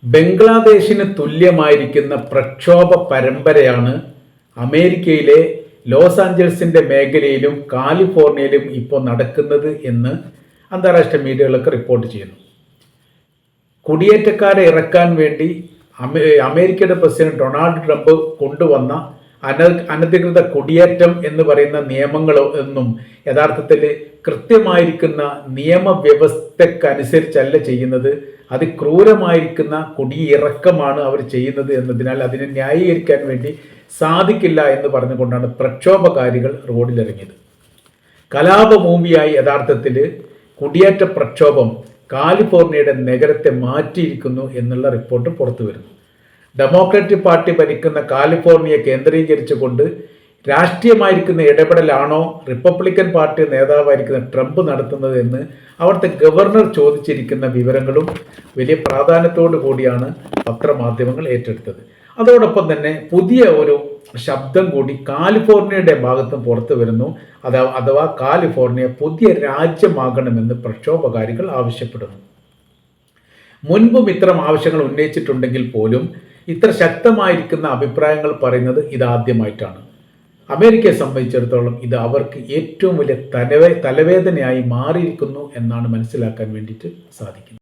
ബംഗ്ലാദേശിന് തുല്യമായിരിക്കുന്ന പ്രക്ഷോഭ പരമ്പരയാണ് അമേരിക്കയിലെ ലോസ് ആഞ്ചൽസിൻ്റെ മേഖലയിലും കാലിഫോർണിയയിലും ഇപ്പോൾ നടക്കുന്നത് എന്ന് അന്താരാഷ്ട്ര മീഡിയകളൊക്കെ റിപ്പോർട്ട് ചെയ്യുന്നു. കുടിയേറ്റക്കാരെ ഇറക്കാൻ വേണ്ടി അമേരിക്കയുടെ പ്രസിഡന്റ് ഡൊണാൾഡ് ട്രംപ് കൊണ്ടുവന്ന അനധികൃത കുടിയേറ്റം എന്ന് പറയുന്ന നിയമങ്ങളൊന്നും യഥാർത്ഥത്തിൽ കൃത്യമായിരിക്കുന്ന നിയമവ്യവസ്ഥക്കനുസരിച്ചല്ല ചെയ്യുന്നത്. അതിക്രൂരമായിരിക്കുന്ന കുടിയിറക്കമാണ് അവർ ചെയ്യുന്നത് എന്നതിനാൽ അതിനെ ന്യായീകരിക്കാൻ വേണ്ടി സാധിക്കില്ല എന്ന് പറഞ്ഞുകൊണ്ടാണ് പ്രക്ഷോഭകാരികൾ റോഡിലിറങ്ങിയത്. കലാപഭൂമിയായി യഥാർത്ഥത്തിൽ കുടിയേറ്റ പ്രക്ഷോഭം കാലിഫോർണിയയുടെ നഗരത്തെ മാറ്റിയിരിക്കുന്നു എന്നുള്ള റിപ്പോർട്ട് പുറത്തു വരുന്നു. ഡെമോക്രാറ്റിക് പാർട്ടി ഭരിക്കുന്ന കാലിഫോർണിയ കേന്ദ്രീകരിച്ചുകൊണ്ട് രാഷ്ട്രീയമായിരിക്കുന്ന ഇടപെടലാണോ റിപ്പബ്ലിക്കൻ പാർട്ടി നേതാവായിരിക്കുന്ന ട്രംപ് നടത്തുന്നത് എന്ന് അവിടുത്തെ ഗവർണർ ചോദിച്ചിരിക്കുന്ന വിവരങ്ങളും വലിയ പ്രാധാന്യത്തോടു കൂടിയാണ് പത്രമാധ്യമങ്ങൾ ഏറ്റെടുത്തത്. അതോടൊപ്പം തന്നെ പുതിയ ഒരു ശബ്ദം കൂടി കാലിഫോർണിയയുടെ ഭാഗത്തും പുറത്തു വരുന്നു. അഥവാ കാലിഫോർണിയ പുതിയ രാജ്യമാകണമെന്ന് പ്രക്ഷോഭകാരികൾ ആവശ്യപ്പെടുന്നു. മുൻപും ഇത്തരം ആവശ്യങ്ങൾ ഉന്നയിച്ചിട്ടുണ്ടെങ്കിൽ പോലും ഇത്ര ശക്തമായിരിക്കുന്ന അഭിപ്രായങ്ങൾ പറയുന്നത് ഇതാദ്യമായിട്ടാണ്. അമേരിക്കയെ സംബന്ധിച്ചിടത്തോളം ഇത് അവർക്ക് ഏറ്റവും വലിയ തലവേദനയായി മാറിയിരിക്കുന്നു എന്നാണ് മനസ്സിലാക്കാൻ വേണ്ടിയിട്ട് സാധിക്കുന്നത്.